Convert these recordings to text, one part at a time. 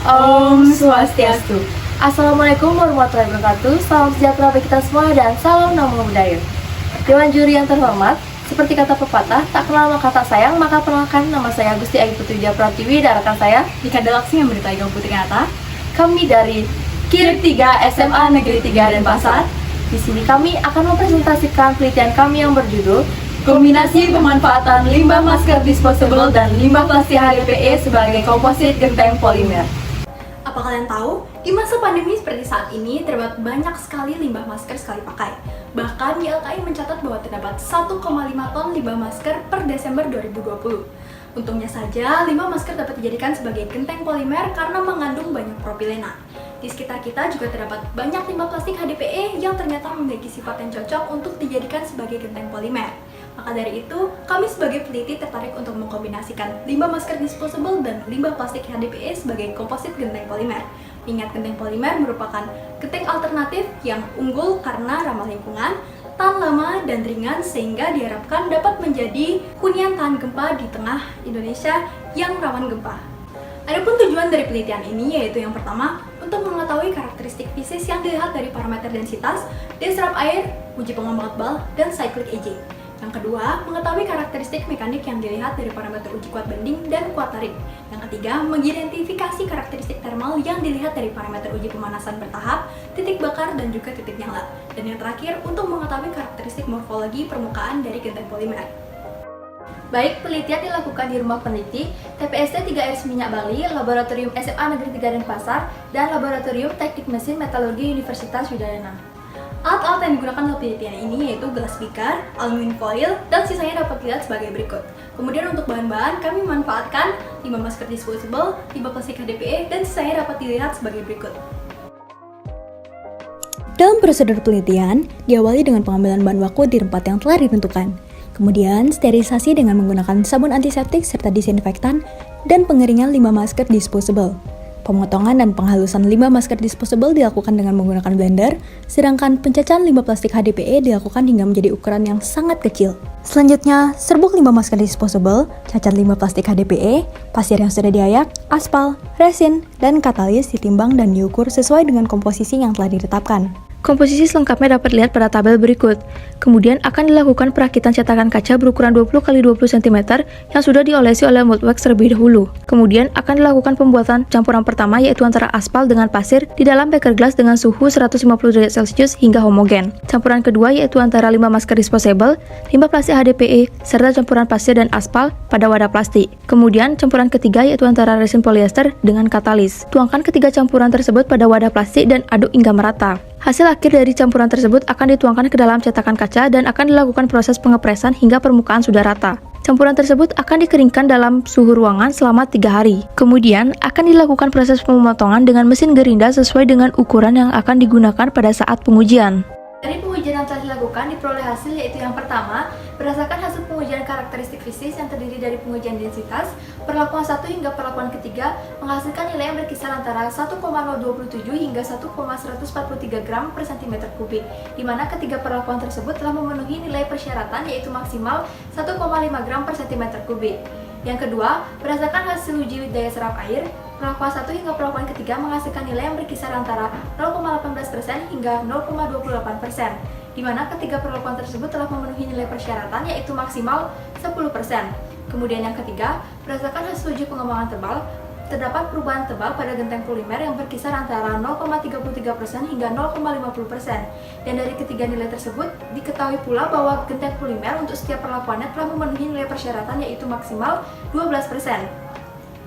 Om Swastiastu. Assalamualaikum warahmatullahi wabarakatuh. Salam sejahtera bagi kita semua dan salam namo buddhaya. Dewan juri yang terhormat, seperti kata pepatah, tak kenal maka tak sayang, maka perkenalkan nama saya Gusti Ayu Putri Widya Pratiwi dan rekan saya Nika Delaksi yang berita Iga Putri Kanata. Kami dari KIR 3 SMA Negeri 3 Denpasar. Di sini kami akan mempresentasikan penelitian kami yang berjudul Kombinasi pemanfaatan limbah masker disposable dan limbah plastik HDPE sebagai komposit genteng polimer. Apa kalian tahu, di masa pandemi seperti saat ini terdapat banyak sekali limbah masker sekali pakai. Bahkan YLKI mencatat bahwa terdapat 1,5 ton limbah masker per Desember 2020. Untungnya saja, limbah masker dapat dijadikan sebagai genteng polimer karena mengandung banyak propilena. Di sekitar kita juga terdapat banyak limbah plastik HDPE yang ternyata memiliki sifat yang cocok untuk dijadikan sebagai genteng polimer. Maka dari itu, kami sebagai peneliti tertarik untuk mengkombinasikan limbah masker disposable dan limbah plastik HDPE sebagai komposit genteng polimer. Ingat, genteng polimer merupakan genteng alternatif yang unggul karena ramah lingkungan, tahan lama dan ringan sehingga diharapkan dapat menjadi hunian tahan gempa di tengah Indonesia yang rawan gempa. Adapun tujuan dari penelitian ini yaitu yang pertama, untuk mengetahui karakteristik fisik yang dilihat dari parameter densitas, diserap air, uji pengembangan tebal, dan cyclic aging. Yang kedua, mengetahui karakteristik mekanik yang dilihat dari parameter uji kuat bending dan kuat tarik. Yang ketiga, mengidentifikasi karakteristik thermal yang dilihat dari parameter uji pemanasan bertahap, titik bakar, dan juga titik nyala. Dan yang terakhir, untuk mengetahui karakteristik morfologi permukaan dari genteng polimer. Baik, penelitian dilakukan di Rumah Peneliti, TPST 3RS Minyak Bali, Laboratorium SMA Negeri 3 Denpasar, dan Laboratorium Teknik Mesin Metalurgi Universitas Udayana. Alat-alat yang digunakan dalam penelitian ini yaitu gelas beaker, aluminium foil, dan sisanya dapat dilihat sebagai berikut. Kemudian untuk bahan-bahan kami memanfaatkan limbah masker disposable, limbah plastik HDPE, dan sisanya dapat dilihat sebagai berikut. Dalam prosedur penelitian, diawali dengan pengambilan bahan baku di tempat yang telah ditentukan. Kemudian, sterilisasi dengan menggunakan sabun antiseptik serta disinfektan, dan pengeringan limbah masker disposable. Pemotongan dan penghalusan limbah masker disposable dilakukan dengan menggunakan blender, sedangkan pencacahan limbah plastik HDPE dilakukan hingga menjadi ukuran yang sangat kecil. Selanjutnya, serbuk limbah masker disposable, cacat limbah plastik HDPE, pasir yang sudah diayak, aspal, resin, dan katalis ditimbang dan diukur sesuai dengan komposisi yang telah ditetapkan. Komposisi selengkapnya dapat dilihat pada tabel berikut. Kemudian akan dilakukan perakitan cetakan kaca berukuran 20x20 cm yang sudah diolesi oleh mold wax terlebih dahulu. Kemudian akan dilakukan pembuatan campuran pertama yaitu antara aspal dengan pasir di dalam beker gelas dengan suhu 150 derajat Celcius hingga homogen. Campuran kedua yaitu antara limbah masker disposable, limbah plastik HDPE, serta campuran pasir dan aspal pada wadah plastik. Kemudian campuran ketiga yaitu antara resin polyester dengan katalis. Tuangkan ketiga campuran tersebut pada wadah plastik dan aduk hingga merata. Hasil akhir dari campuran tersebut akan dituangkan ke dalam cetakan kaca dan akan dilakukan proses pengepresan hingga permukaan sudah rata. Campuran tersebut akan dikeringkan dalam suhu ruangan selama 3 hari. Kemudian akan dilakukan proses pemotongan dengan mesin gerinda sesuai dengan ukuran yang akan digunakan pada saat pengujian. Dari pengujian yang telah dilakukan, diperoleh hasil yaitu yang pertama, berdasarkan hasil pengujian karakteristik fisik yang terdiri dari pengujian densitas, perlakuan 1 hingga perlakuan ketiga menghasilkan nilai yang berkisar antara 1,027 hingga 1,143 gram per cm kubik, di mana ketiga perlakuan tersebut telah memenuhi nilai persyaratan yaitu maksimal 1,5 gram per cm kubik. Yang kedua, berdasarkan hasil uji daya serap air, perlakuan 1 hingga perlakuan ketiga menghasilkan nilai yang berkisar antara 0,18% hingga 0,28%, di mana ketiga perlakuan tersebut telah memenuhi nilai persyaratan yaitu maksimal 10%. Kemudian yang ketiga, berdasarkan hasil uji pengembangan tebal, terdapat perubahan tebal pada genteng polimer yang berkisar antara 0,33% hingga 0,50%. Dan dari ketiga nilai tersebut, diketahui pula bahwa genteng polimer untuk setiap perlakuannya telah memenuhi nilai persyaratan yaitu maksimal 12%.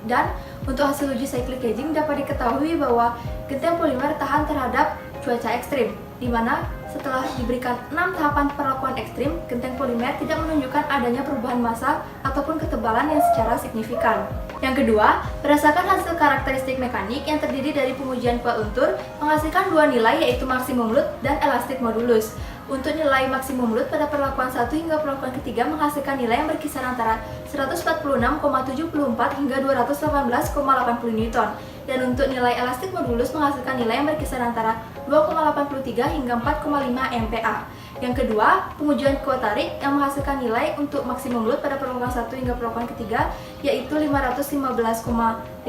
Dan untuk hasil uji cyclic aging dapat diketahui bahwa genteng polimer tahan terhadap cuaca ekstrim, di mana setelah diberikan 6 tahapan perlakuan ekstrim, genteng polimer tidak menunjukkan adanya perubahan massa ataupun ketebalan yang secara signifikan. Yang kedua, berdasarkan hasil karakteristik mekanik yang terdiri dari pengujian kuat luntur, menghasilkan dua nilai yaitu maksimum load dan elastic modulus. Untuk nilai maksimum load pada perlakuan 1 hingga perlakuan ketiga menghasilkan nilai yang berkisar antara 146,74 hingga 218,80 Newton. Dan untuk nilai elastik modulus menghasilkan nilai yang berkisar antara 2,83 hingga 4,5 MPa. Yang kedua, pengujian kuat tarik yang menghasilkan nilai untuk maksimum load pada permukaan 1 hingga permukaan ketiga yaitu 515,58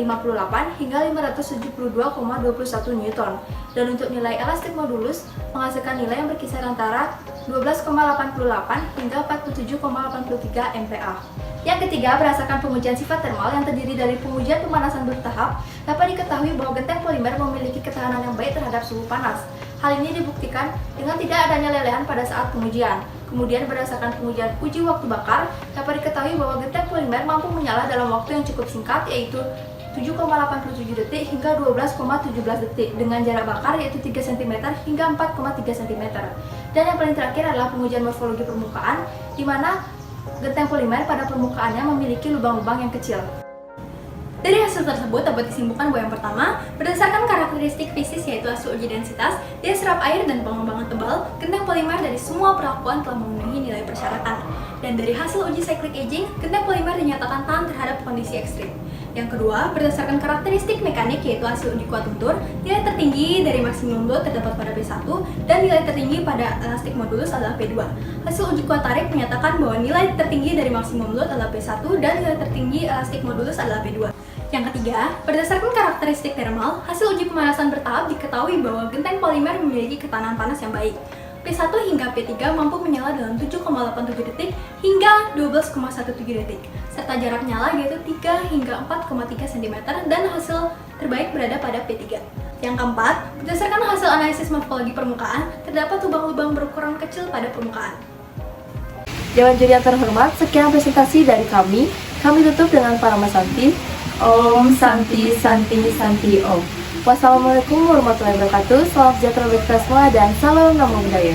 hingga 572,21 Newton. Dan untuk nilai elastik modulus menghasilkan nilai yang berkisar antara 12,88 hingga 47,83 MPa. Yang ketiga, berdasarkan pengujian sifat termal yang terdiri dari pengujian pemanasan bertahap, dapat diketahui bahwa genteng polimer memiliki ketahanan yang baik terhadap suhu panas. Hal ini dibuktikan dengan tidak adanya lelehan pada saat pengujian. Kemudian berdasarkan pengujian uji waktu bakar, dapat diketahui bahwa genteng polimer mampu menyala dalam waktu yang cukup singkat yaitu 7,87 detik hingga 12,17 detik dengan jarak bakar yaitu 3 cm hingga 4,3 cm. Dan yang paling terakhir adalah pengujian morfologi permukaan, di mana genteng polimer pada permukaannya memiliki lubang-lubang yang kecil. Dari hasil tersebut dapat disimpulkan bahwa yang pertama, berdasarkan karakteristik fisis yaitu hasil uji densitas, dia serap air dan pengembangan tebal, genteng polimer dari semua perlakuan telah memenuhi nilai persyaratan. Dan dari hasil uji cyclic aging, genteng polimer dinyatakan tahan terhadap kondisi ekstrim. Yang kedua, berdasarkan karakteristik mekanik yaitu hasil uji kuat luntur, nilai tertinggi dari maksimum load terdapat pada P1 dan nilai tertinggi pada elastik modulus adalah P2. Hasil uji kuat tarik menyatakan bahwa nilai tertinggi dari maksimum load adalah P1 dan nilai tertinggi elastik modulus adalah P2. Yang ketiga, berdasarkan karakteristik thermal, hasil uji pemanasan bertahap diketahui bahwa genteng polimer memiliki ketahanan panas yang baik. P1 hingga P3 mampu menyala dalam 7,87 detik hingga 12,17 detik, serta jarak nyala yaitu 3 hingga 4,3 cm dan hasil terbaik berada pada P3. Yang keempat, berdasarkan hasil analisis morfologi permukaan, terdapat lubang-lubang berukuran kecil pada permukaan. Dewan juri yang terhormat, sekian presentasi dari kami. Kami tutup dengan Paramasanti. Om Santi Santi Santi Om. Wassalamualaikum warahmatullahi wabarakatuh. Salam sejahtera bagi kita semua dan salam namo buddhaya.